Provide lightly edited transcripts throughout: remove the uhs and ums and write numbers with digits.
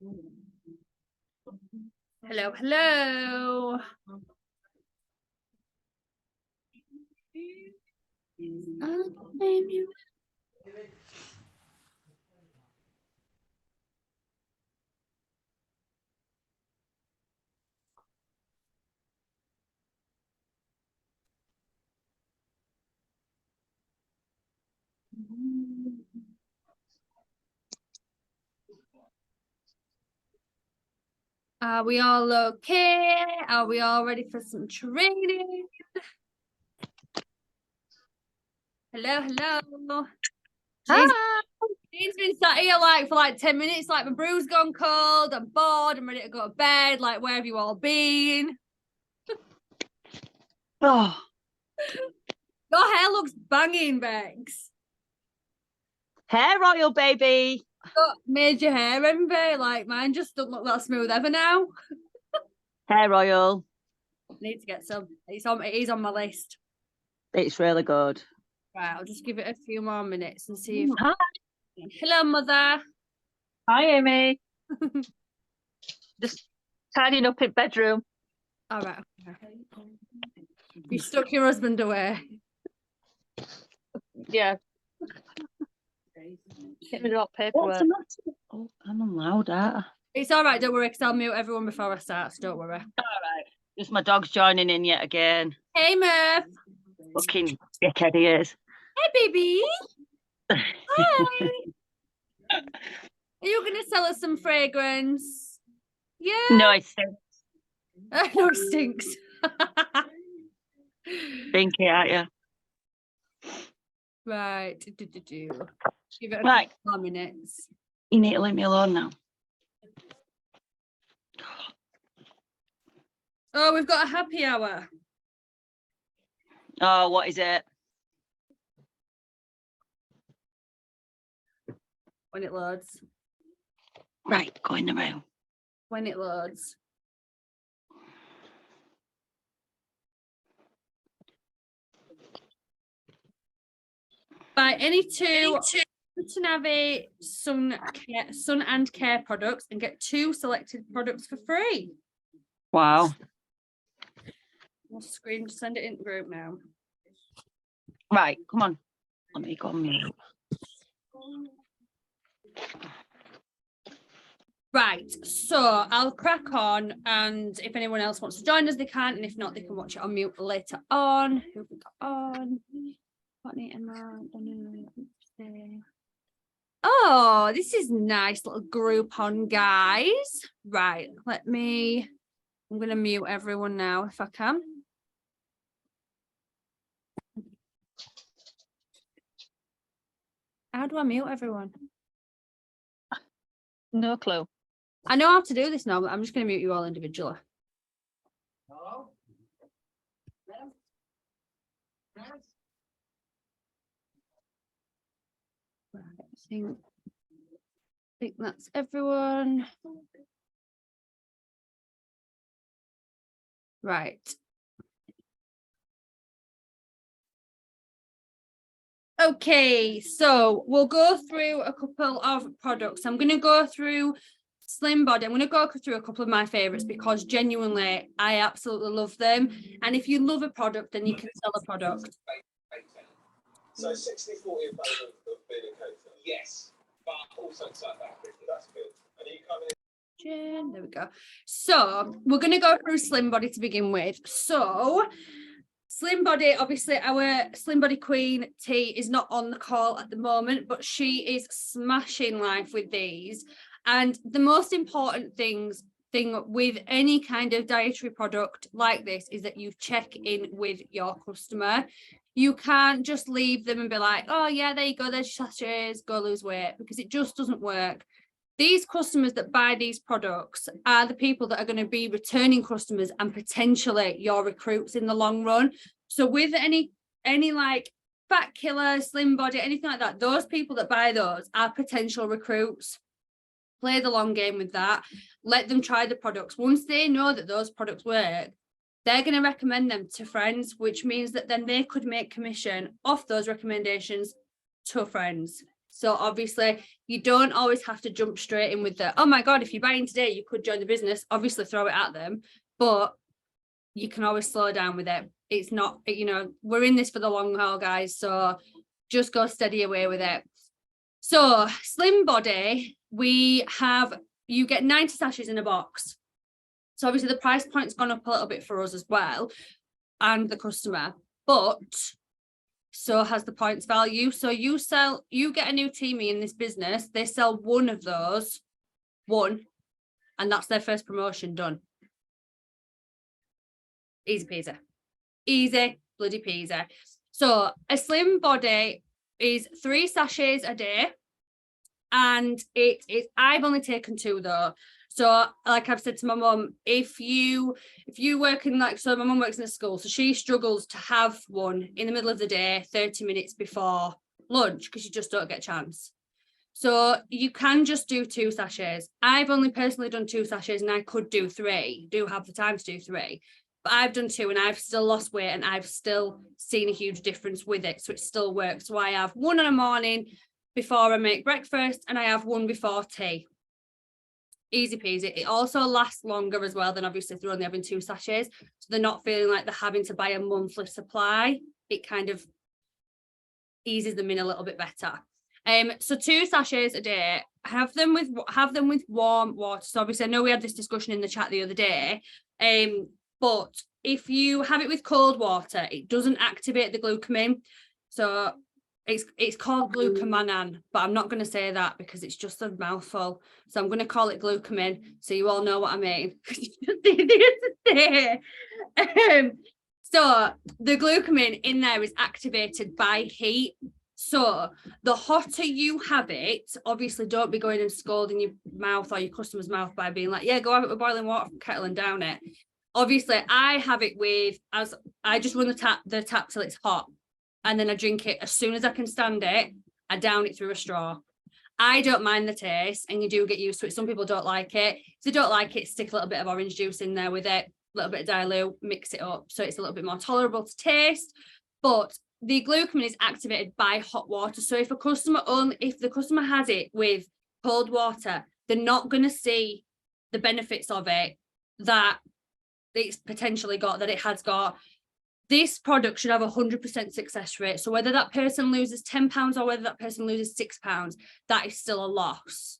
Hello, hello. Are we all okay? Are we all ready for some training? Hello, hello. Hi. Jane's been sat here for 10 minutes, like my brew's gone cold, I'm bored, I'm ready to go to bed, like where have you all been? Oh, Your hair looks banging, Bex. hair oil, baby. Got major hair envy, like mine just don't look that smooth ever now. Hair oil. Need to get some. It is on my list. It's really good. Right, I'll just give it a few more minutes and see if. Hi. Hello, mother. Hi, Amy. Just tidying up in bedroom. All right. You stuck your husband away. Yeah. Get rid of that paperwork. Oh, I'm on loud, aren't I? It's all right, don't worry, because I'll mute everyone before I start, so don't worry. All right. Just my dog's joining in yet again. Hey, Murph. Fucking dickhead he is. Hey, baby. Hi. Are you going to sell us some fragrance? Yeah. No, it stinks. No, it stinks. Stinky, aren't you? Right. Give it a Right. couple more minutes. You need to leave me alone now. Oh, we've got a happy hour. Oh, what is it? When it loads. Right, go in the room. When it loads. Buy any two Tanabe sun and care products and get 2 selected products for free. Wow. I'll screen, send it in the group now. Right, come on. Let me go on mute. Right, so I'll crack on, and if anyone else wants to join us, they can, and if not, they can watch it on mute later on. Who have we got on? Oh, this is nice little Groupon, guys. Right, I'm going to mute everyone now if I can. How do I mute everyone? No clue. I know how to do this now, but I'm just going to mute you all individually. Hello? Right, I think that's everyone. Right. Okay, so we'll go through a couple of products. I'm going to go through Slim Body. I'm going to go through a couple of my favorites because genuinely I absolutely love them. And if you love a product, then you can sell a product. So 60-40 in favour of being a caterer? Yes, but also South Africa. That's good. And are you coming in? There we go. So we're going to go through Slim Body to begin with. So Slim Body, obviously our Slim Body Queen T is not on the call at the moment, but she is smashing life with these. And the most important thing with any kind of dietary product like this is that you check in with your customer. You can't just leave them and be like, oh yeah, there you go, there's sachets, go lose weight, because it just doesn't work. These customers that buy these products are the people that are going to be returning customers and potentially your recruits in the long run. So with any like fat killer, Slim Body, anything like that, those people that buy those are potential recruits. Play the long game with that. Let them try the products. Once they know that those products work, they're going to recommend them to friends, which means that then they could make commission off those recommendations to friends. So obviously you don't always have to jump straight in with the, oh my God, if you're buying today, you could join the business. Obviously throw it at them, but you can always slow down with it. It's not, you know, we're in this for the long haul, guys. So just go steady away with it. So Slim Body, you get 90 sachets in a box. So obviously the price point's gone up a little bit for us as well and the customer, but so has the points value. So you get a new teamie in this business, they sell one of those, and that's their first promotion done. Easy peasy. Easy bloody peasy. So a Slim Body is 3 sachets a day, and I've only taken 2 though. So like I've said to my mum, if you work in so my mum works in a school, so she struggles to have one in the middle of the day, 30 minutes before lunch, because you just don't get a chance. So you can just do 2 sachets. I've only personally done 2 sachets, and I could do 3, do have the time to do 3. But I've done 2 and I've still lost weight, and I've still seen a huge difference with it. So it still works. So I have 1 in the morning before I make breakfast, and I have 1 before tea. Easy peasy. It also lasts longer as well than obviously if they're only having 2 sachets. So they're not feeling like they're having to buy a monthly supply. It kind of eases them in a little bit better. So 2 sachets a day. Have them with warm water. So obviously I know we had this discussion in the chat the other day. But if you have it with cold water, it doesn't activate the glucosamine. So it's called glucomannan, but I'm not going to say that because it's just a mouthful. So I'm going to call it glucosamine, so you all know what I mean. So the glucosamine in there is activated by heat. So the hotter you have it, obviously don't be going and scalding your mouth or your customer's mouth by being like, yeah, go have it with boiling water from kettle and down it. Obviously I have it as I just run the tap till it's hot, and then I drink it as soon as I can stand it. I down it through a straw. I don't mind the taste, and you do get used to it. Some people don't like it. If they don't like it, stick a little bit of orange juice in there with it, a little bit of dilute, mix it up so it's a little bit more tolerable to taste. But the glucosamine is activated by hot water. So if the customer has it with cold water, they're not going to see the benefits of it that it's potentially got, that it has got. This product should have 100% success rate. So whether that person loses £10 or whether that person loses £6, that is still a loss.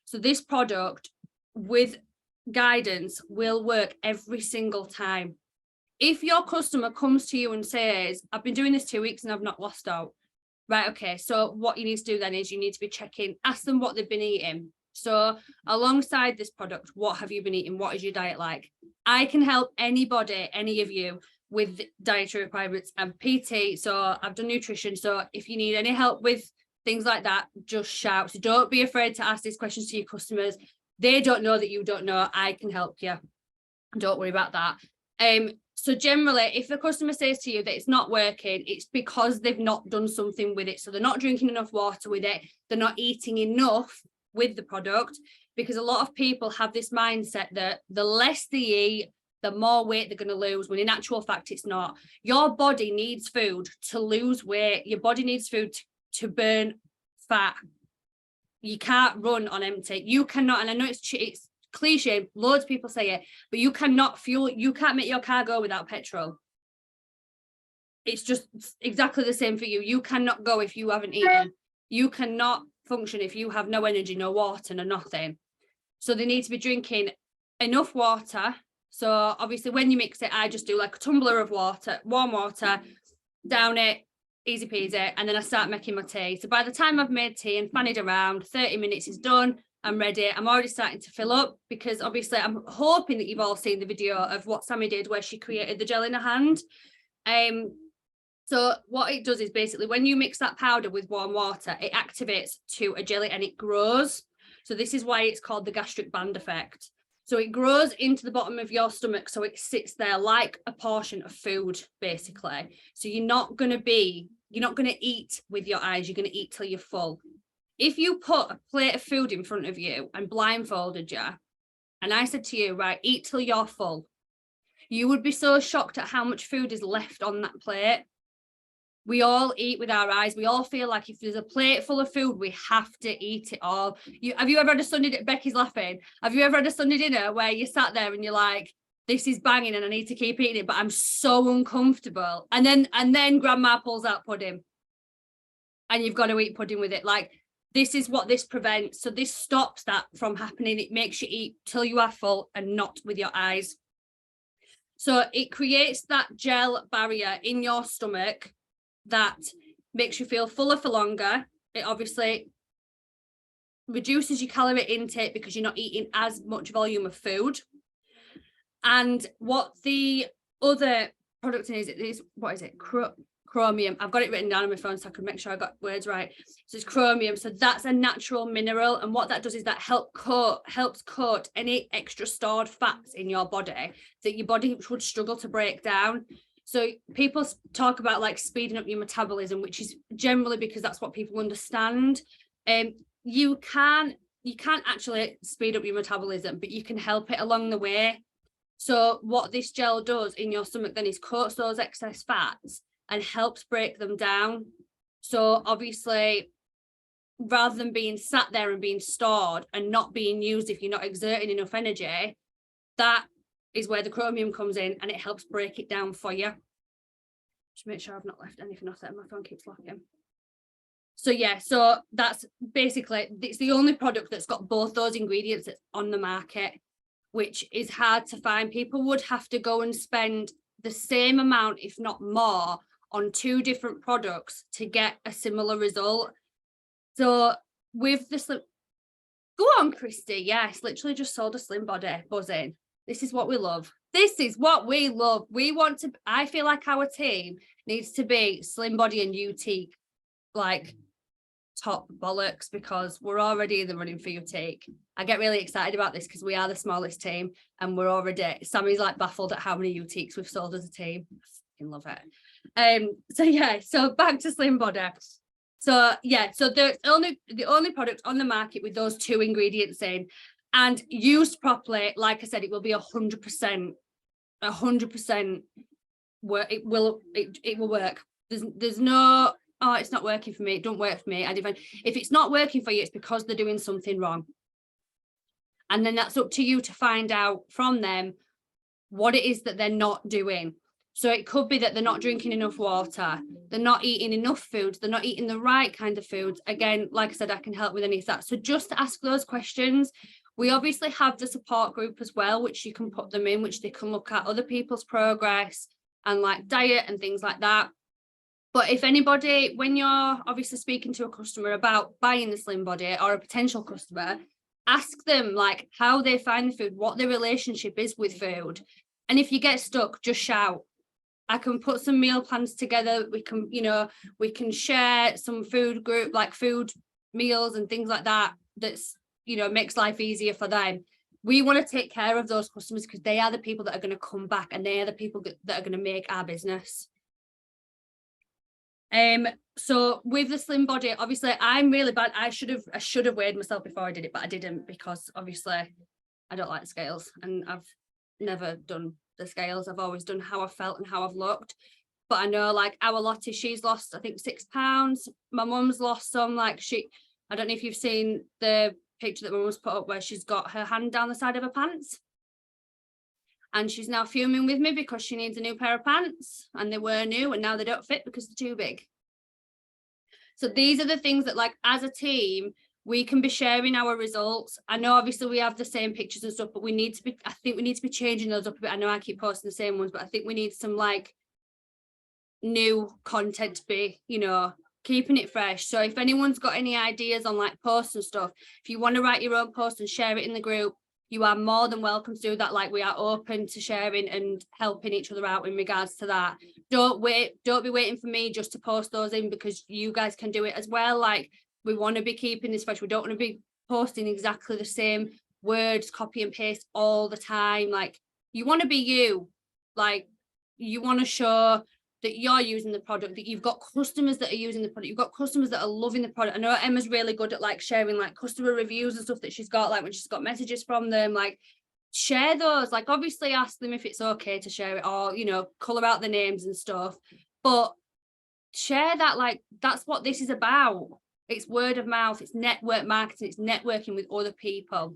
So this product with guidance will work every single time. If your customer comes to you and says, I've been doing this 2 weeks and I've not lost out. Right, okay. So what you need to do then is you need to be checking, ask them what they've been eating. So alongside this product, what have you been eating? What is your diet like? I can help anybody, any of you, with dietary requirements and PT. So I've done nutrition. So if you need any help with things like that, just shout. So don't be afraid to ask these questions to your customers. They don't know that you don't know. I can help you. Don't worry about that. So generally, if the customer says to you that it's not working, it's because they've not done something with it. So they're not drinking enough water with it. They're not eating enough with the product, because a lot of people have this mindset that the less they eat, the more weight they're going to lose, when in actual fact, it's not. Your body needs food to lose weight. Your body needs food to burn fat. You can't run on empty. You cannot, and I know it's cliche, loads of people say it, but you cannot you can't make your car go without petrol. It's just exactly the same for you. You cannot go if you haven't eaten. You cannot function if you have no energy, no water, no nothing. So they need to be drinking enough water. So obviously when you mix it, I just do like a tumbler of water, warm water, down it, easy peasy, and then I start making my tea. So by the time I've made tea and fanned around, 30 minutes is done, I'm ready. I'm already starting to fill up, because obviously I'm hoping that you've all seen the video of what Sammy did where she created the gel in her hand. So what it does is basically when you mix that powder with warm water, it activates to a jelly and it grows. So this is why it's called the gastric band effect. So it grows into the bottom of your stomach. So it sits there like a portion of food, basically. So you're not going to eat with your eyes. You're going to eat till you're full. If you put a plate of food in front of you and blindfolded you, and I said to you, right, eat till you're full, you would be so shocked at how much food is left on that plate. We all eat with our eyes. We all feel like if there's a plate full of food, we have to eat it all. Have you ever had a Sunday dinner? Becky's laughing. Have you ever had a Sunday dinner where you sat there and you're like, this is banging and I need to keep eating it, but I'm so uncomfortable. And then grandma pulls out pudding and you've got to eat pudding with it. Like, this is what this prevents. So this stops that from happening. It makes you eat till you are full and not with your eyes. So it creates that gel barrier in your stomach that makes you feel fuller for longer. It obviously reduces your calorie intake because you're not eating as much volume of food. And what the other product is what is it? Chromium. I've got it written down on my phone so I can make sure I got words right. So it's chromium. So that's a natural mineral. And what that does is that helps coat any extra stored fats in your body that your body would struggle to break down. So people talk about like speeding up your metabolism, which is generally because that's what people understand. You can't actually speed up your metabolism, but you can help it along the way. So what this gel does in your stomach then is coats those excess fats and helps break them down. So obviously, rather than being sat there and being stored and not being used if you're not exerting enough energy, that is where the chromium comes in and it helps break it down for you. Just make sure I've not left anything off there. My phone keeps locking. So yeah, so that's basically, it's the only product that's got both those ingredients that's on the market, which is hard to find. People would have to go and spend the same amount, if not more, on 2 different products to get a similar result. So with the slim, go on, Christy. Yes, literally just sold a Slim Body, buzzing. This is what we love. This is what we love. We want to, I feel like our team needs to be Slim Body and UT, like top bollocks, because we're already in the running for UT. I get really excited about this because we are the smallest team and we're already, Sammy's like baffled at how many UTs we've sold as a team. I fucking love it. So yeah, so back to Slim Body. So yeah, so the only product on the market with those 2 ingredients in, and used properly, like I said, it will be 100% work. It will work. There's no, oh, it's not working for me, it don't work for me. If it's not working for you, it's because they're doing something wrong. And then that's up to you to find out from them what it is that they're not doing. So it could be that they're not drinking enough water, they're not eating enough foods, they're not eating the right kind of foods. Again, like I said, I can help with any of that. So just ask those questions. We obviously have the support group as well, which you can put them in, which they can look at other people's progress and like diet and things like that. But if anybody, when you're obviously speaking to a customer about buying the Slim Body or a potential customer, ask them like how they find the food, what their relationship is with food. And if you get stuck, just shout. I can put some meal plans together. We can share some food group, like food meals and things like that. That's, makes life easier for them. We want to take care of those customers because they are the people that are going to come back and they are the people that are going to make our business. So with the Slim Body, obviously I'm really bad. I should have weighed myself before I did it, but I didn't because obviously I don't like the scales and I've never done the scales. I've always done how I felt and how I've looked. But I know like our Lottie, she's lost I think 6 pounds. My mum's lost some, like I don't know if you've seen the picture that my mum's put up where she's got her hand down the side of her pants. And she's now fuming with me because she needs a new pair of pants and they were new and now they don't fit because they're too big. So these are the things that like as a team, we can be sharing our results. I know obviously we have the same pictures and stuff, but I think we need to be changing those up a bit. I know I keep posting the same ones, but I think we need some like new content to be, keeping it fresh. So if anyone's got any ideas on like posts and stuff, if you want to write your own post and share it in the group, you are more than welcome to do that. Like we are open to sharing and helping each other out in regards to that. Don't be waiting for me just to post those in because you guys can do it as well. Like we want to be keeping this fresh. We don't want to be posting exactly the same words, copy and paste all the time. Like you want to be you, like you want to show that you're using the product, that you've got customers that are using the product, you've got customers that are loving the product. I know Emma's really good at like sharing like customer reviews and stuff that she's got, like when she's got messages from them, like share those. Like obviously ask them if it's okay to share it or, colour out the names and stuff, but share that. Like, that's what this is about. It's word of mouth, it's network marketing, it's networking with other people.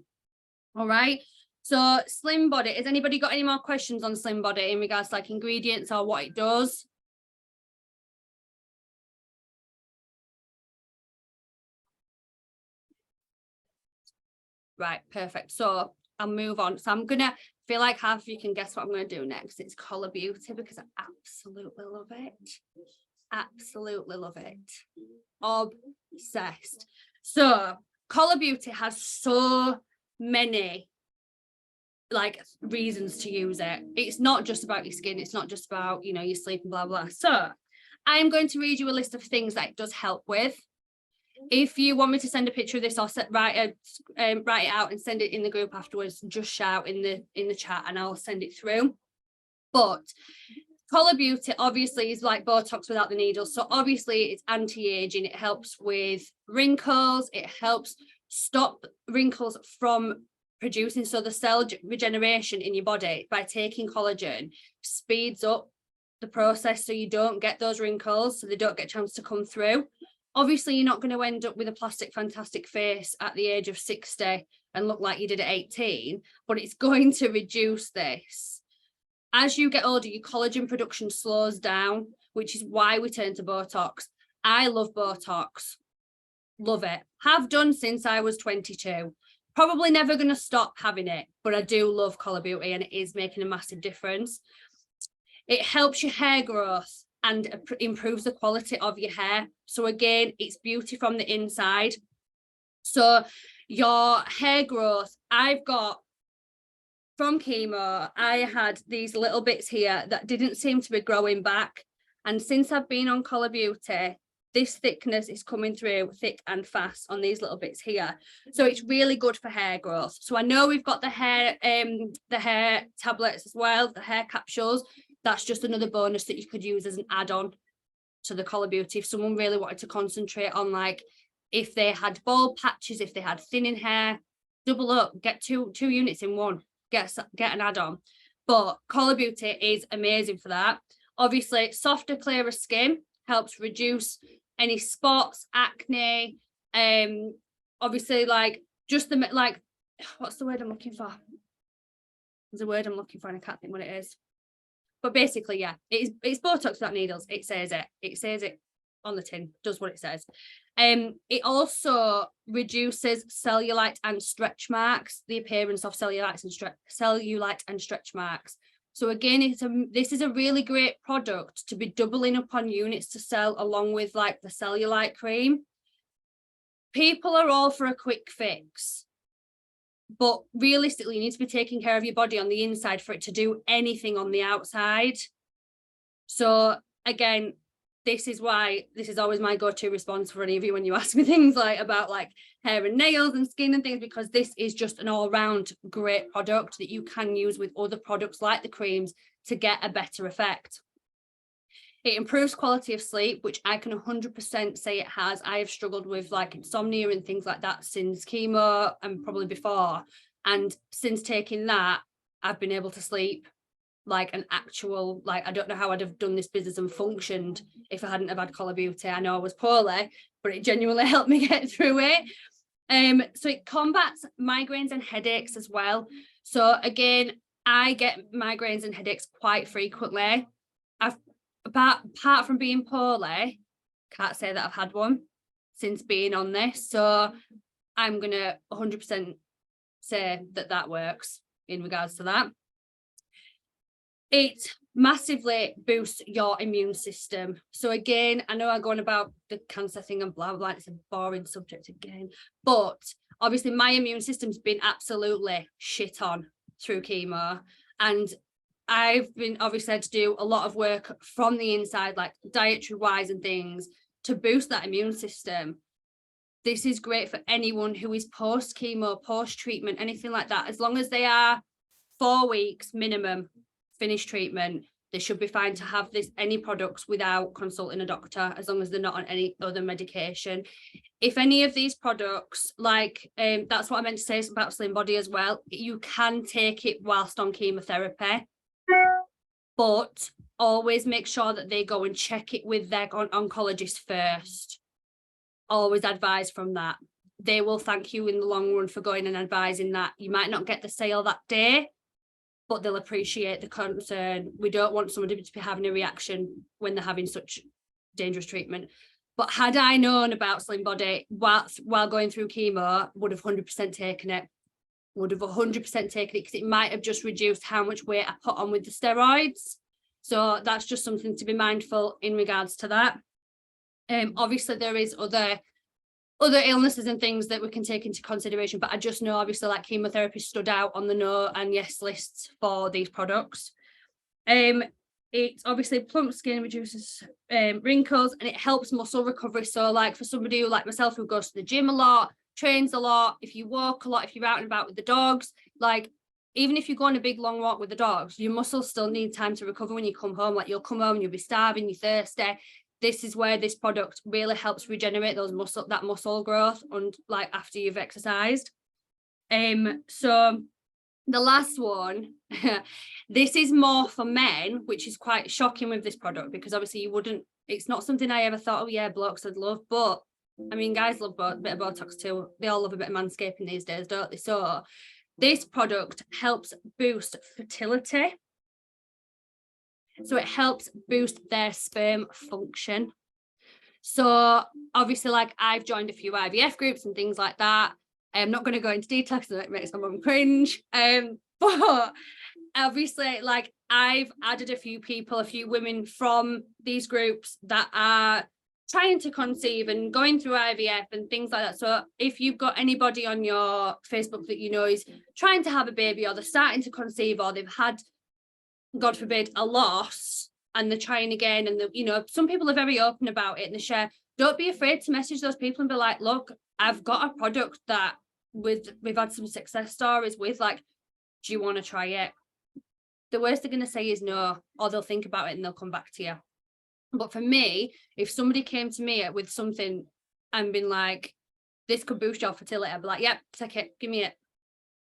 All right. So Slim Body, has anybody got any more questions on Slim Body in regards to like ingredients or what it does? Right, perfect. So I'll move on. So I'm gonna feel like half of you can guess what I'm gonna do next. It's Colour Beauty, because I absolutely love it. Absolutely love it. Obsessed. So Colour Beauty has so many like reasons to use it. It's not just about your skin, it's not just about, you know, your sleep and blah blah. So I'm going to read you a list of things that it does help with. If you want me to send a picture of this, I'll write it out and send it in the group afterwards. Just shout in the chat and I'll send it through. But Colour Beauty obviously is like Botox without the needles. So obviously it's anti-aging. It helps with wrinkles. It helps stop wrinkles from producing. So the cell regeneration in your body by taking collagen speeds up the process, so you don't get those wrinkles, so they don't get a chance to come through. Obviously, you're not going to end up with a plastic fantastic face at the age of 60 and look like you did at 18, but it's going to reduce this. As you get older, your collagen production slows down, which is why we turn to Botox. I love Botox. Love it. Have done since I was 22. Probably never going to stop having it, but I do love Colour Beauty and it is making a massive difference. It helps your hair growth and improves the quality of your hair. So again, it's beauty from the inside. So your hair growth, I've got from chemo, I had these little bits here that didn't seem to be growing back. And since I've been on Colour Beauty, this thickness is coming through thick and fast on these little bits here. So it's really good for hair growth. So I know we've got the hair tablets as well, the hair capsules. That's just another bonus that you could use as an add-on to the Colour Beauty. If someone really wanted to concentrate on, like, if they had bald patches, if they had thinning hair, double up, get two units in one, get an add-on. But Colour Beauty is amazing for that. Obviously, softer, clearer skin helps reduce any spots, acne. Obviously, like, just the, like, what's the word I'm looking for? There's a word I'm looking for and I can't think what it is. But basically, yeah, it's Botox without needles. It says it on the tin, does what it says. It also reduces cellulite and stretch marks, the appearance of cellulite and stretch marks. So again, this is a really great product to be doubling up on units to sell along with like the cellulite cream. People are all for a quick fix. But realistically, you need to be taking care of your body on the inside for it to do anything on the outside. So again, this is why this is always my go-to response for any of you when you ask me things like about like hair and nails and skin and things, because this is just an all-round great product that you can use with other products like the creams to get a better effect. It improves quality of sleep, which I can 100% say it has. I have struggled with like insomnia and things like that since chemo and probably before. And since taking that, I've been able to sleep like an actual, like, I don't know how I'd have done this business and functioned if I hadn't have had Colour Beauty. I know I was poorly, but it genuinely helped me get through it. So it combats migraines and headaches as well. So again, I get migraines and headaches quite frequently. Apart from being poorly, can't say that I've had one since being on this. So I'm going to 100% say that works in regards to that. It massively boosts your immune system. So again, I know I go on about the cancer thing and blah, blah, it's a boring subject again. But obviously my immune system's been absolutely shit on through chemo. And I've been obviously had to do a lot of work from the inside, like dietary wise and things, to boost that immune system. This is great for anyone who is post chemo, post treatment, anything like that. As long as they are 4 weeks minimum finished treatment, they should be fine to have any products without consulting a doctor, as long as they're not on any other medication. If any of these products, like that's what I meant to say about Slim Body as well, you can take it whilst on chemotherapy. But always make sure that they go and check it with their oncologist first. Always advise from that. They will thank you in the long run for going and advising that. You might not get the sale that day, but they'll appreciate the concern. We don't want somebody to be having a reaction when they're having such dangerous treatment. But had I known about Slim Body while going through chemo, would have 100% taken it. Would have 100% taken it, because it might have just reduced how much weight I put on with the steroids. So that's just something to be mindful in regards to that. Obviously, there is other illnesses and things that we can take into consideration, but I just know obviously like chemotherapy stood out on the no and yes lists for these products. It's obviously plump skin, reduces wrinkles, and it helps muscle recovery. So like for somebody who like myself who goes to the gym a lot, trains a lot, if you walk a lot, if you're out and about with the dogs, like even if you go on a big long walk with the dogs, your muscles still need time to recover when you come home. Like you'll come home and you'll be starving, you're thirsty. This is where this product really helps regenerate that muscle growth and like after you've exercised. So the last one, this is more for men, which is quite shocking with this product, because obviously it's not something I ever thought, oh yeah, blokes I'd love, but I mean, guys love a bit of Botox too. They all love a bit of manscaping these days, don't they? So this product helps boost fertility. So it helps boost their sperm function. So obviously, like I've joined a few IVF groups and things like that. I'm not going to go into detail because it makes my mum cringe. But obviously, like I've added a few women from these groups that are trying to conceive and going through IVF and things like that. So if you've got anybody on your Facebook that you know is trying to have a baby, or they're starting to conceive, or they've had, God forbid, a loss, and they're trying again, and some people are very open about it and they share, don't be afraid to message those people and be like, look, I've got a product that we've had some success stories with, like, do you want to try it? The worst they're going to say is no, or they'll think about it and they'll come back to you. But for me, if somebody came to me with something and been like, this could boost your fertility, I'd be like, yep, take it, give me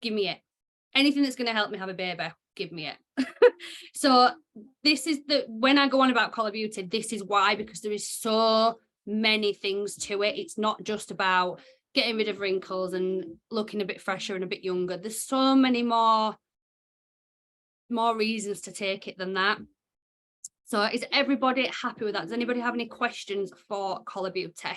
it. Anything that's going to help me have a baby, give me it. So this is when I go on about Colour Beauty, this is why, because there is so many things to it. It's not just about getting rid of wrinkles and looking a bit fresher and a bit younger. There's so many more reasons to take it than that. So is everybody happy with that? Does anybody have any questions for Colour Beauty?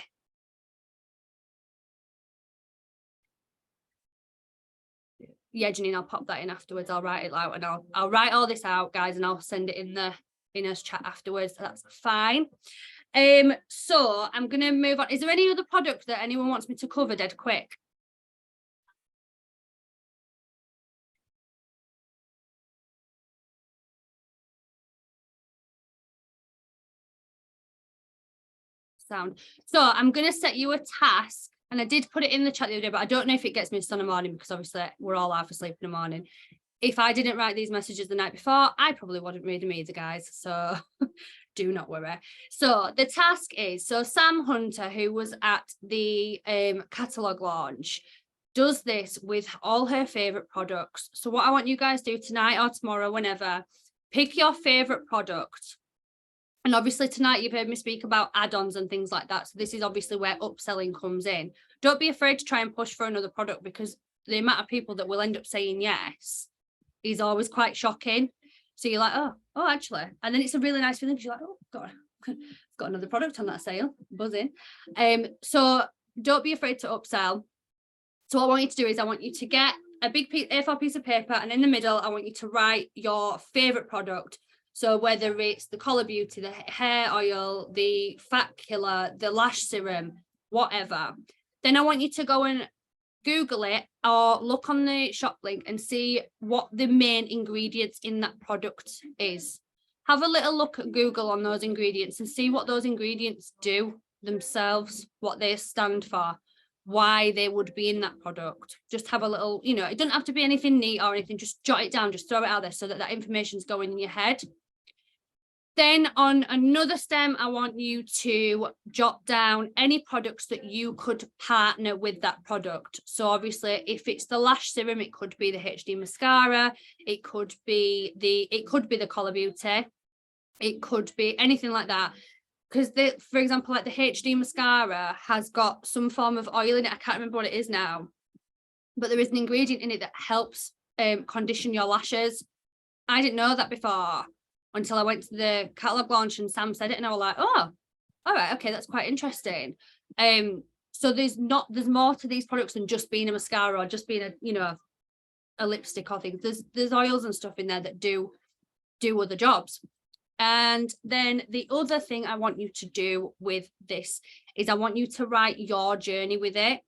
Yeah, Janine, I'll pop that in afterwards. I'll write it out, and I'll write all this out, guys, and I'll send it in the Inner's chat afterwards. That's fine. So I'm gonna move on. Is there any other product that anyone wants me to cover dead quick? Sound. So I'm going to set you a task, and I did put it in the chat the other day, but I don't know if it gets missed on a morning, because obviously we're all half asleep in the morning. If I didn't write these messages the night before, I probably wouldn't read them either, guys. So do not worry. So the task is, so Sam Hunter, who was at the catalogue launch, does this with all her favourite products. So what I want you guys to do tonight or tomorrow, whenever, pick your favourite product. And obviously tonight you've heard me speak about add-ons and things like that. So this is obviously where upselling comes in. Don't be afraid to try and push for another product, because the amount of people that will end up saying yes is always quite shocking. So you're like, oh, actually. And then it's a really nice feeling, because you're like, oh, God, I've got another product on that sale, buzzing. So don't be afraid to upsell. So what I want you to do is I want you to get a big A4 piece of paper, and in the middle, I want you to write your favourite product. So whether it's the Colour Beauty, the hair oil, the fat killer, the lash serum, whatever, then I want you to go and Google it or look on the shop link and see what the main ingredients in that product is. Have a little look at Google on those ingredients and see what those ingredients do themselves, what they stand for, why they would be in that product. Just have a little, it doesn't have to be anything neat or anything, just jot it down, just throw it out there so that information's going in your head. Then on another stem, I want you to jot down any products that you could partner with that product. So obviously, if it's the lash serum, it could be the HD mascara, it could be the Colour Beauty. It could be anything like that. Because for example, like the HD mascara has got some form of oil in it. I can't remember what it is now, but there is an ingredient in it that helps condition your lashes. I didn't know that before until I went to the catalogue launch and Sam said it, and I was like, oh, all right, okay, that's quite interesting. So there's more to these products than just being a mascara or just being a lipstick or things. There's oils and stuff in there that do other jobs. And then the other thing I want you to do with this is I want you to write your journey with it.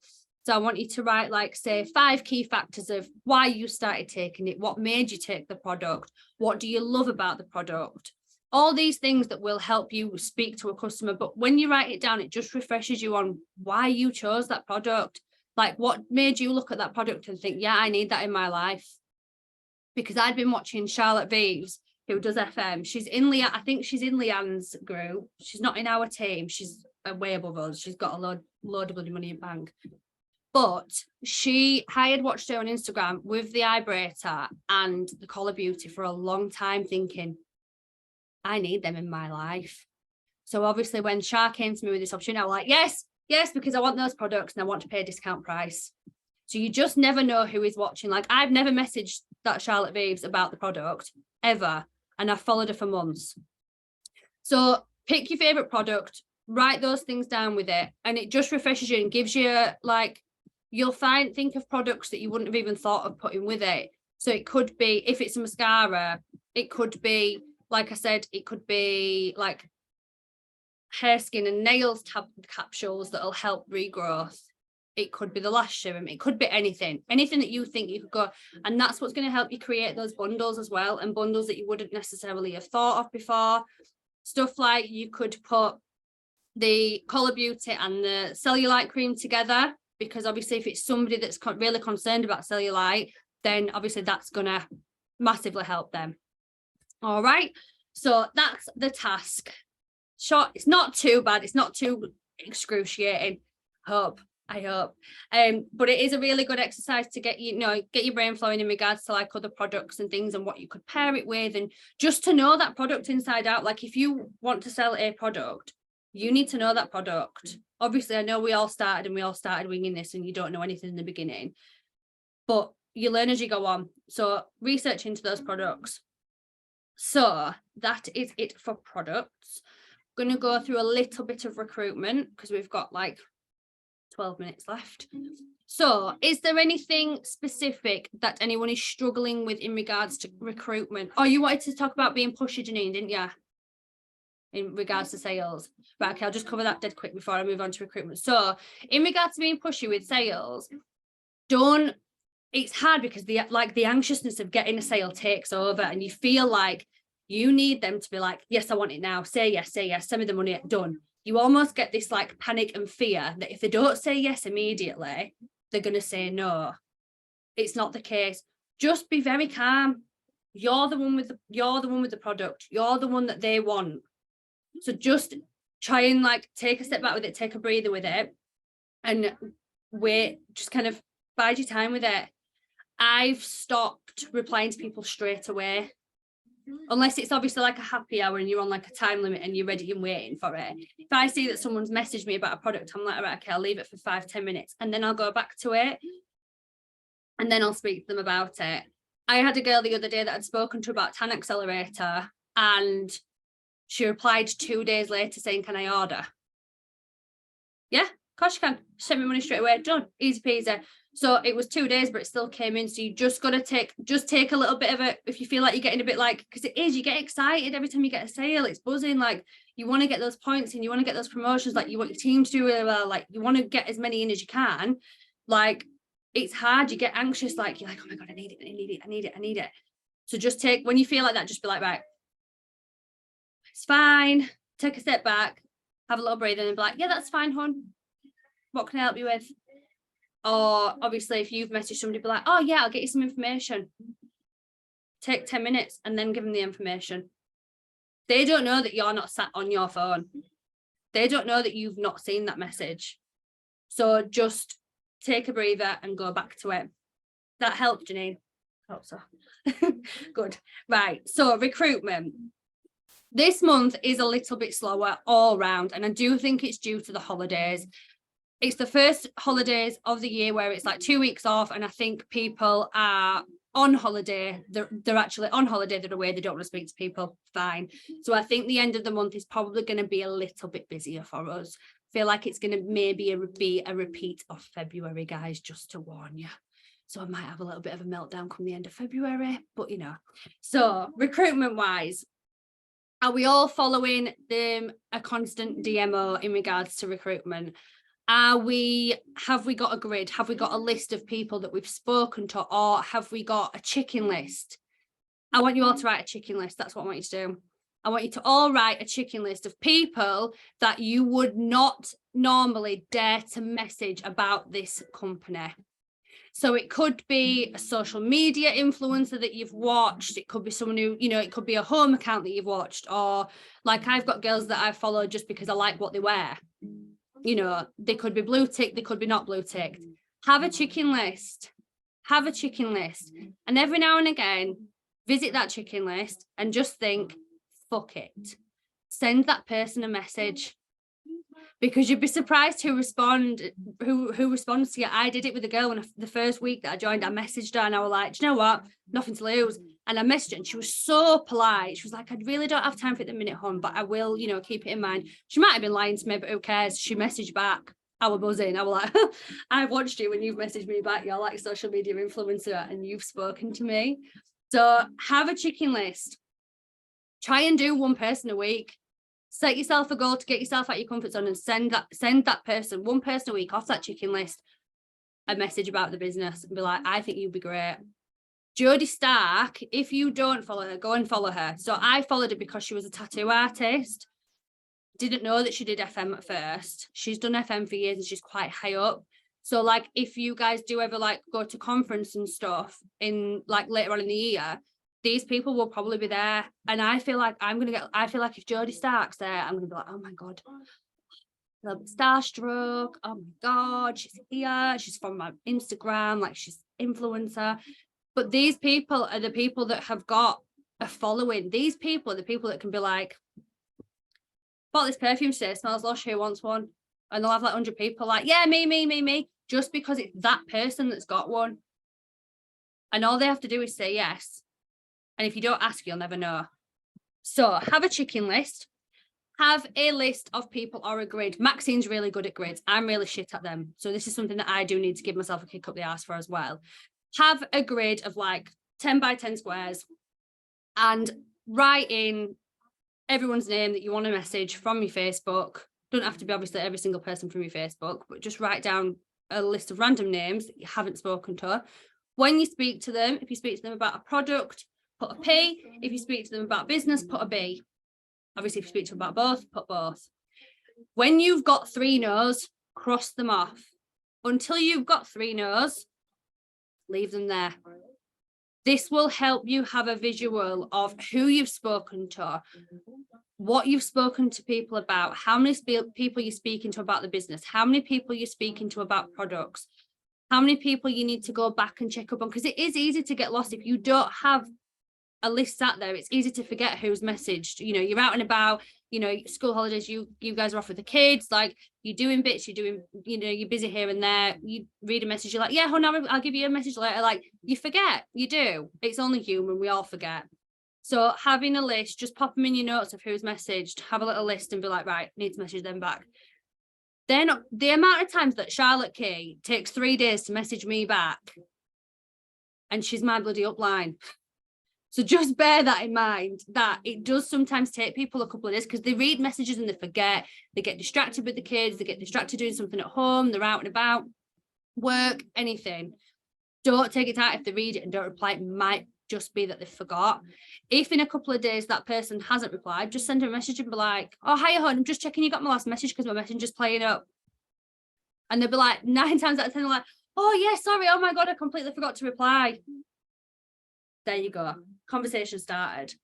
So I want you to write, like, say, 5 key factors of why you started taking it, what made you take the product, what do you love about the product, all these things that will help you speak to a customer. But when you write it down, it just refreshes you on why you chose that product, like what made you look at that product and think, yeah, I need that in my life. Because I'd been watching Charlotte Vives, who does FM. She's in I think she's in Leanne's group. She's not in our team. She's way above us. She's got a load of bloody money in bank. But I had watched her on Instagram with the Eyebrator and the Collar Beauty for a long time, thinking, I need them in my life. So obviously when Char came to me with this opportunity, I was like, yes, because I want those products and I want to pay a discount price. So you just never know who is watching. Like, I've never messaged that Charlotte Vives about the product ever, and I've followed her for months. So pick your favorite product, write those things down with it, and it just refreshes you and gives you, like, you'll think of products that you wouldn't have even thought of putting with it. So it could be, if it's a mascara, it could be, like I said, it could be like hair, skin and nails capsules that'll help regrowth. It could be the lash serum. It could be anything that you think you could go. And that's what's going to help you create those bundles as well, and bundles that you wouldn't necessarily have thought of before. Stuff like you could put the Collar Beauty and the cellulite cream together, because obviously if it's somebody that's really concerned about cellulite, then obviously that's going to massively help them. All right, so that's the task. Short, it's not too bad, it's not too excruciating, I hope. But it is a really good exercise to get your brain flowing in regards to, like, other products and things and what you could pair it with, and just to know that product inside out. Like, if you want to sell a product, you need to know that product. Obviously, I know we all started winging this and you don't know anything in the beginning, but you learn as you go on. So research into those products. So that is it for products. I'm going to go through a little bit of recruitment because we've got like 12 minutes left. So is there anything specific that anyone is struggling with in regards to recruitment? Oh, you wanted to talk about being pushy, Janine, didn't you? In regards to sales. Right, okay, I'll just cover that dead quick before I move on to recruitment. So in regards to being pushy with sales, it's hard because the anxiousness of getting a sale takes over, and you feel like you need them to be like, yes, I want it now. Say yes, send me the money, done. You almost get this like panic and fear that if they don't say yes immediately, they're going to say no. It's not the case. Just be very calm. You're the one with the product. You're the one that they want. So just try and like take a step back with it, take a breather with it, and wait, just kind of bide your time with it. I've stopped replying to people straight away, unless it's obviously like a happy hour and you're on like a time limit and you're ready and waiting for it. If I see that someone's messaged me about a product, I'm like, all right, okay, I'll leave it for 5-10 minutes and then I'll go back to it and then I'll speak to them about it. I had a girl the other day that I'd spoken to about Tan Accelerator, and she replied 2 days later saying, can I order? Yeah, of course you can. Send me money straight away. Done. Easy peasy. So it was 2 days, but it still came in. So you just got to take a little bit of it. If you feel like you're getting a bit like, because it is, you get excited every time you get a sale. It's buzzing. Like, you want to get those points and you want to get those promotions. Like, you want your team to do really well. Like, you want to get as many in as you can. Like, it's hard. You get anxious. Like, you're like, oh my God, I need it. So just when you feel like that, just be like, right, it's fine. Take a step back, have a little breather and be like, yeah, that's fine, hon. What can I help you with? Or obviously if you've messaged somebody, be like, oh yeah, I'll get you some information. Take 10 minutes and then give them the information. They don't know that you're not sat on your phone. They don't know that you've not seen that message. So just take a breather and go back to it. That helped, Janine? I hope so. Good. Right. So recruitment. This month is a little bit slower all round, and I do think it's due to the holidays. It's the first holidays of the year where it's like 2 weeks off, and I think people are on holiday. They're actually on holiday, they're away, they don't want to speak to people, fine. So I think the end of the month is probably going to be a little bit busier for us. Feel like it's going to maybe be a repeat of February, guys, just to warn you. So I might have a little bit of a meltdown come the end of February, but you know. So recruitment wise, are we all following a constant DMO in regards to recruitment? Have we got a grid? Have we got a list of people that we've spoken to, or have we got a chicken list? I want you all to write a chicken list. That's what I want you to do. I want you to all write a chicken list of people that you would not normally dare to message about this company. So it could be a social media influencer that you've watched. It could be someone who, you know, it could be a home account that you've watched, or like I've got girls that I follow just because I like what they wear. You know, they could be blue tick, they could be not blue ticked. Have a chicken list. Have a chicken list. And every now and again, visit that chicken list and just think, fuck it. Send that person a message. Because you'd be surprised who responds to you. I did it with a girl when the first week that I joined, I messaged her and I was like, do you know what? Nothing to lose. And I messaged her and she was so polite. She was like, I really don't have time for it at the minute, hon, but I will, you know, keep it in mind. She might have been lying to me, but who cares? She messaged back. I was buzzing. I was like, I've watched you when you've messaged me back. You're like a social media influencer and you've spoken to me. So have a chicken list. Try and do one person a week. Set yourself a goal to get yourself out your comfort zone and send that person, one person a week off that chicken list, a message about the business and be like, I think you'd be great. Jodie Stark, if you don't follow her, go and follow her. So I followed her because she was a tattoo artist. Didn't know that she did FM at first. She's done FM for years and she's quite high up. So like if you guys do ever like go to conference and stuff in like later on in the year, these people will probably be there. And I feel like I feel like if Jodie Stark's there, I'm gonna be like, oh my God, a little bit starstruck. Oh my God, she's here. She's from my Instagram, like she's influencer. But these people are the people that have got a following. These people are the people that can be like, bought this perfume today, smells lush, who wants one? And they'll have like 100 people like, yeah, me, just because it's that person that's got one. And all they have to do is say yes. And if you don't ask, you'll never know. So have a chicken list. Have a list of people or a grid. Maxine's really good at grids. I'm really shit at them. So this is something that I do need to give myself a kick up the arse for as well. Have a grid of like 10 by 10 squares and write in everyone's name that you want to message from your Facebook. Don't have to be obviously every single person from your Facebook, but just write down a list of random names that you haven't spoken to. When you speak to them, if you speak to them about a product, put a P. If you speak to them about business, put a B. Obviously, if you speak to them about both, put both. When you've got 3 no's, cross them off. Until you've got 3 no's, leave them there. This will help you have a visual of who you've spoken to, what you've spoken to people about, how many people you're speaking to about the business, how many people you're speaking to about products, how many people you need to go back and check up on, because it is easy to get lost if you don't have a list sat there. It's easy to forget who's messaged. You know, you're out and about, you know, school holidays, you guys are off with the kids, like you're doing bits, you're doing, you know, you're busy here and there, you read a message, you're like, yeah, hold on, I'll give you a message later. Like you forget, you do. It's only human, we all forget. So having a list, just pop them in your notes of who's messaged, have a little list and be like, right, need to message them back. Then the amount of times that Charlotte Key takes 3 days to message me back and she's my bloody upline. So just bear that in mind, that it does sometimes take people a couple of days because they read messages and they forget, they get distracted with the kids, they get distracted doing something at home, they're out and about, work, anything. Don't take it out if they read it and don't reply. It might just be that they forgot. If in a couple of days that person hasn't replied, just send them a message and be like, oh, hiya, hon, I'm just checking you got my last message because my messenger's playing up. And they'll be like, 9 times out of 10, they're like, oh, yeah, sorry, oh my God, I completely forgot to reply. There you go. Conversation started.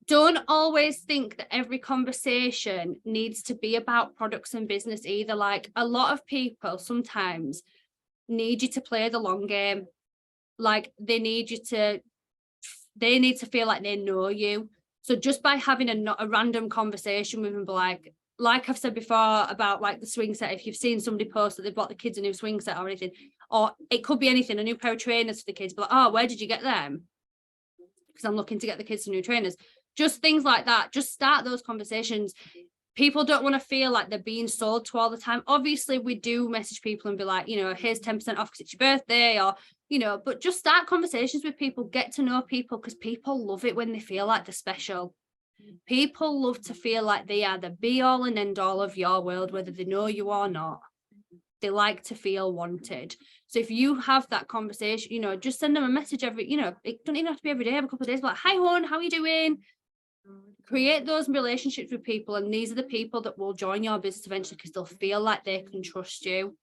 Don't always think that every conversation needs to be about products and business either. Like a lot of people sometimes need you to play the long game. Like they need to feel like they know you. So just by having a random conversation with them, like I've said before about like the swing set, if you've seen somebody post that they've bought the kids a new swing set or anything, or it could be anything, a new pair of trainers for the kids, but oh, where did you get them? Because I'm looking to get the kids some new trainers. Just things like that. Just start those conversations. People don't want to feel like they're being sold to all the time. Obviously, we do message people and be like, you know, here's 10% off because it's your birthday, or, you know, but just start conversations with people, get to know people, because people love it when they feel like they're special. People love to feel like they are the be all and end all of your world, whether they know you or not. They like to feel wanted. So if you have that conversation, you know, just send them a message every, you know, it don't even have to be every day, have a couple of days, but like, hi hon, how are you doing? Create those relationships with people, and these are the people that will join your business eventually because they'll feel like they can trust you.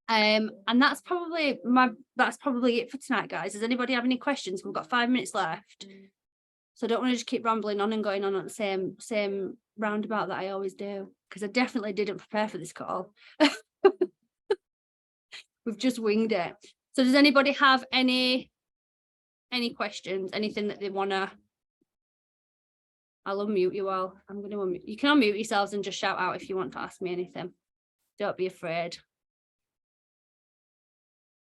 And that's probably it for tonight, guys. Does anybody have any questions? We've got 5 minutes left, so I don't want to just keep rambling on and going on at the same roundabout that I always do, because I definitely didn't prepare for this call. We've just winged it. So does anybody have any questions, anything that they want to? I'll unmute you all. I'm going to unmute. You can unmute yourselves and just shout out if you want to ask me anything. Don't be afraid.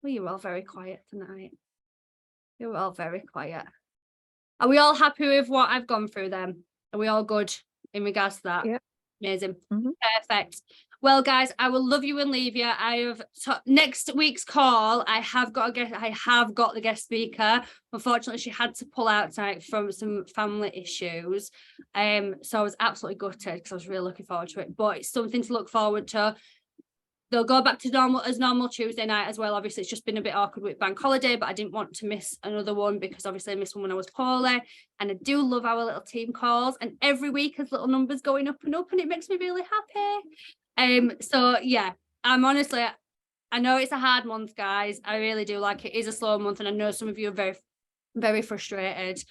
Well, you're all very quiet tonight. You're all very quiet. Are we all happy with what I've gone through then? Are we all good in regards to that? Yep. Amazing. Mm-hmm. Perfect. Well, guys, I will love you and leave you. Next week's call, I have got the guest speaker. Unfortunately, she had to pull out tonight from some family issues. So I was absolutely gutted because I was really looking forward to it. But it's something to look forward to. They'll go back to normal Tuesday night as well. Obviously, it's just been a bit awkward with bank holiday, but I didn't want to miss another one because obviously I missed one when I was poorly. And I do love our little team calls. And every week has little numbers going up, and it makes me really happy. So yeah, I know it's a hard month, guys. I really do. Like, it is a slow month, and I know some of you are very, very frustrated.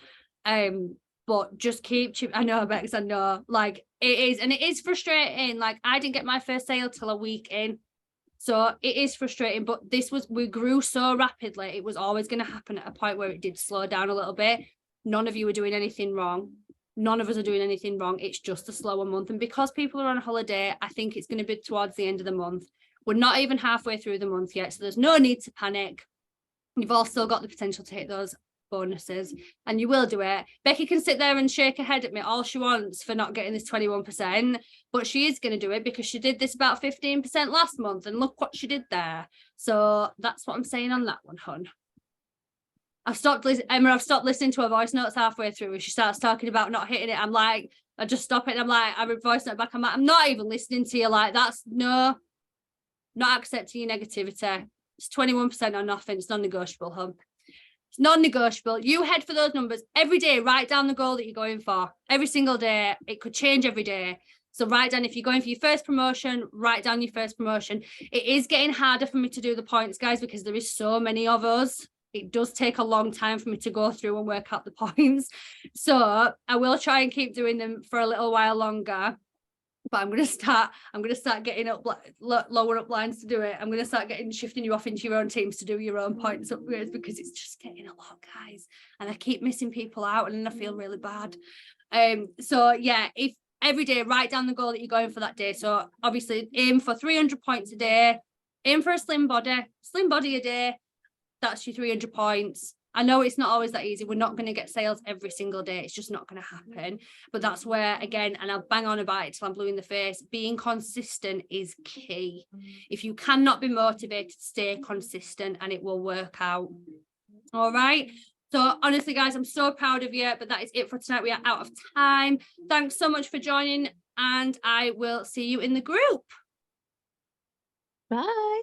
But just I know, Bex, I know, like, it is frustrating. Like, I didn't get my first sale till a week in. So it is frustrating, but we grew so rapidly. It was always going to happen at a point where it did slow down a little bit. None of you are doing anything wrong. None of us are doing anything wrong. It's just a slower month. And because people are on holiday, I think it's going to be towards the end of the month. We're not even halfway through the month yet, so there's no need to panic. You've all still got the potential to hit those bonuses, and you will do it. Becky can sit there and shake her head at me all she wants for not getting this 21%, but she is going to do it because she did this about 15% last month, and look what she did there. So that's what I'm saying on that one, hon. I've stopped listening to her voice notes halfway through. When she starts talking about not hitting it, I'm like, I just stop it, and I'm like, I voice note back, I'm like, I'm not even listening to you. Like, that's not accepting your negativity. It's 21% or nothing. It's non-negotiable, hon. It's non-negotiable. You head for those numbers every day. Write down the goal that you're going for every single day. It could change every day. So write down, if you're going for your first promotion, write down your first promotion. It is getting harder for me to do the points, guys, because there is so many of us. It does take a long time for me to go through and work out the points. So I will try and keep doing them for a little while longer. But I'm going to start getting up lower up lines to do it. I'm going to start shifting you off into your own teams to do your own points upgrades, because it's just getting a lot, guys. And I keep missing people out, and then I feel really bad. So yeah, if every day, write down the goal that you're going for that day. So obviously aim for 300 points a day, aim for a slim body a day. That's your 300 points. I know it's not always that easy. We're not going to get sales every single day. It's just not going to happen. But that's where, again, and I'll bang on about it till I'm blue in the face, being consistent is key. If you cannot be motivated, stay consistent and it will work out. All right. So honestly, guys, I'm so proud of you, but that is it for tonight. We are out of time. Thanks so much for joining, and I will see you in the group. Bye.